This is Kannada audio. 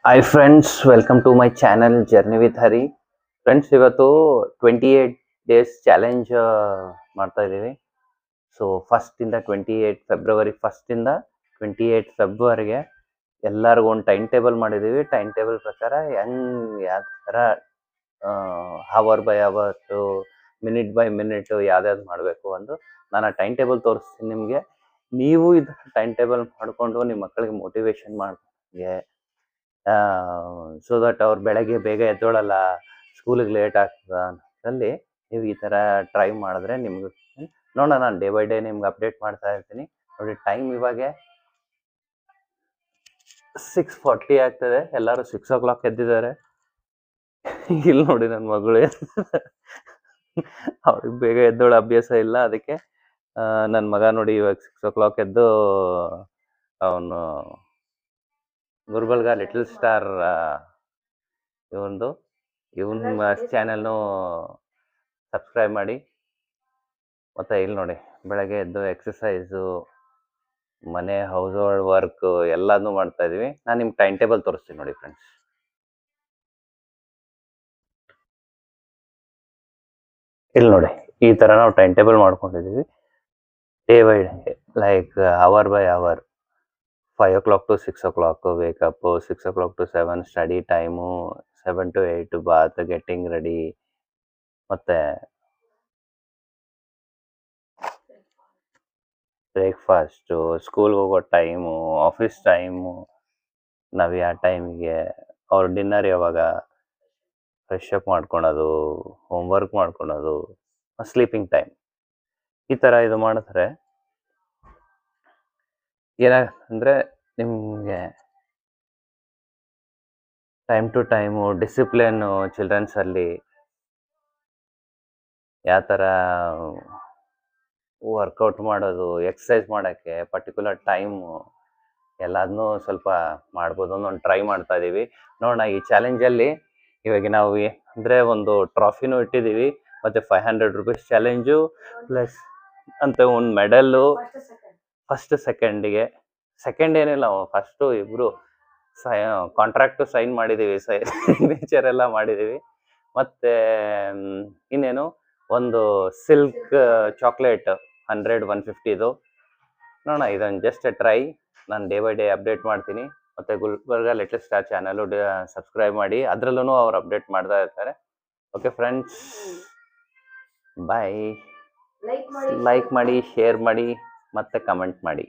Hi friends, welcome to my channel journey with Hari. Friends, ಇವತ್ತು 28 ಡೇಸ್ ಚಾಲೆಂಜ್ ಮಾಡ್ತಾ ಇದ್ದೀವಿ. ಸೊ ಫಸ್ಟಿಂದ 28 ಫೆಬ್ರವರಿ ಫಸ್ಟಿಂದ 28 ಫೆಬ್ರವರಿಗೆ ಎಲ್ಲರಿಗೂ ಒಂದು ಟೈಮ್ ಟೇಬಲ್ ಮಾಡಿದ್ದೀವಿ. ಟೈಮ್ ಟೇಬಲ್ ಪ್ರಕಾರ ಯಾವ ಥರ hour by hours, minute by minute ಯಾವ್ದಾವ್ದು ಮಾಡಬೇಕು ಅಂದು ನಾನು ಆ ಟೈಮ್ ಟೇಬಲ್ ತೋರಿಸ್ತೀನಿ ನಿಮಗೆ. ನೀವು ಇದು ಟೈಮ್ ಟೇಬಲ್ ಮಾಡಿಕೊಂಡು ನಿಮ್ಮ ಮಕ್ಕಳಿಗೆ ಮೋಟಿವೇಶನ್ ಮಾಡಿಗೆ ಸೊ ದಟ್ ಅವ್ರು ಬೆಳಗ್ಗೆ ಬೇಗ ಎದ್ದೋಳಲ್ಲ, ಸ್ಕೂಲಿಗೆ ಲೇಟ್ ಆಗ್ತದೆ ಅಂತಲ್ಲಿ ನೀವು ಈ ಥರ ಟ್ರೈ ಮಾಡಿದ್ರೆ ನಿಮ್ಗೆ ನೋಡೋಣ. ನಾನು ಡೇ ಬೈ ಡೇ ನಿಮ್ಗೆ ಅಪ್ಡೇಟ್ ಮಾಡ್ತಾ ಇರ್ತೀನಿ. ನೋಡಿ, ಟೈಮ್ ಇವಾಗ 6:40 ಆಗ್ತದೆ. ಎಲ್ಲರೂ 6 o'clock ಎದ್ದಿದ್ದಾರೆ. ಇಲ್ಲಿ ನೋಡಿ, ನನ್ನ ಮಗಳು ಅವ್ರಿಗೆ ಬೇಗ ಎದ್ದೋಳ ಅಭ್ಯಾಸ ಇಲ್ಲ, ಅದಕ್ಕೆ ನನ್ನ ಮಗ ನೋಡಿ ಇವಾಗ 6 o'clock ಎದ್ದು ಅವನು ಗುರುಬಲ್ಗ ಲಿಟಲ್ ಸ್ಟಾರ್ ಇವನ್ ಚಾನೆಲ್ನು ಸಬ್ಸ್ಕ್ರೈಬ್ ಮಾಡಿ. ಮತ್ತು ಇಲ್ಲಿ ನೋಡಿ, ಬೆಳಗ್ಗೆ ಎದ್ದು ಎಕ್ಸಸೈಸು, ಮನೆ ಹೌಸ್ ಹೋಲ್ಡ್ ವರ್ಕ್ ಎಲ್ಲನೂ ಮಾಡ್ತಾ ಇದೀವಿ. ನಾನು ನಿಮ್ಗೆ ಟೈಮ್ ಟೇಬಲ್ ತೋರಿಸ್ತೀನಿ ನೋಡಿ ಫ್ರೆಂಡ್ಸ್. ಇಲ್ಲಿ ನೋಡಿ, ಈ ಥರ ನಾವು ಟೈಮ್ ಟೇಬಲ್ ಮಾಡ್ಕೊಂಡಿದ್ದೀವಿ. Day by day, like hour by hour. 5 o'clock to 6 o'clock wake up, 6 o'clock to 7 study time, 7 to 8 bath, getting ready, ಮತ್ತು ಬ್ರೇಕ್ಫಾಸ್ಟು, ಸ್ಕೂಲ್ಗೆ ಹೋಗೋ ಟೈಮು, ಆಫೀಸ್ ಟೈಮು, ನಾವು ಯಾವ ಟೈಮಿಗೆ, ಅವ್ರ ಡಿನ್ನರ್ ಯಾವಾಗ, ಫ್ರೆಶ್ ಅಪ್ ಮಾಡ್ಕೊಳೋದು, ಹೋಮ್ವರ್ಕ್ ಮಾಡ್ಕೊಳೋದು, ಸ್ಲೀಪಿಂಗ್ ಟೈಮ್. ಈ ಥರ ಇದು ಮಾಡಿದ್ರೆ ಏನಾಗಂದರೆ ನಿಮಗೆ ಟೈಮ್ ಟು ಟೈಮು ಡಿಸಿಪ್ಲಿನ್ನು ಚಿಲ್ಡ್ರನ್ಸಲ್ಲಿ ಯಾವ ಥರ ವರ್ಕೌಟ್ ಮಾಡೋದು, ಎಕ್ಸಸೈಸ್ ಮಾಡೋಕ್ಕೆ ಪರ್ಟಿಕ್ಯುಲರ್ ಟೈಮು ಎಲ್ಲದನ್ನೂ ಸ್ವಲ್ಪ ಮಾಡ್ಬೋದು. ಒಂದು ಟ್ರೈ ಮಾಡ್ತಾ ಇದ್ದೀವಿ. ನೋಡೋಣ, ಈ ಚಾಲೆಂಜಲ್ಲಿ ಇವಾಗ ನಾವು ಅಂದರೆ ಒಂದು ಟ್ರಾಫಿನೂ ಇಟ್ಟಿದ್ದೀವಿ, ಮತ್ತು 500 rupees ಚಾಲೆಂಜು ಪ್ಲಸ್ ಅಂತ ಒಂದು ಮೆಡಲ್ಲು. ಫಸ್ಟ್ ಸೆಕೆಂಡಿಗೆ, ಸೆಕೆಂಡ್ ಏನಿಲ್ಲ, ಫಸ್ಟು ಇಬ್ಬರು ಕಾಂಟ್ರಾಕ್ಟು ಸೈನ್ ಮಾಡಿದ್ದೀವಿ, ಸಿಗ್ನೇಚರ್ ಎಲ್ಲ ಮಾಡಿದ್ದೀವಿ. ಮತ್ತು ಇನ್ನೇನು ಒಂದು ಸಿಲ್ಕ್ ಚಾಕ್ಲೇಟ್ 100-150 ನೋಡೋಣ. ಇದೊಂದು ಜಸ್ಟ್ ಟ್ರೈ. ನಾನು ಡೇ ಬೈ ಡೇ ಅಪ್ಡೇಟ್ ಮಾಡ್ತೀನಿ. ಮತ್ತು Gulbarga little star channel subscribe ಮಾಡಿ, ಅದರಲ್ಲೂ ಅವ್ರು ಅಪ್ಡೇಟ್ ಮಾಡ್ತಾ ಇರ್ತಾರೆ. ಓಕೆ ಫ್ರೆಂಡ್ಸ್, ಬಾಯ್. ಲೈಕ್ ಮಾಡಿ, ಶೇರ್ ಮಾಡಿ, ಮತ್ತು ಕಮೆಂಟ್ ಮಾಡಿ.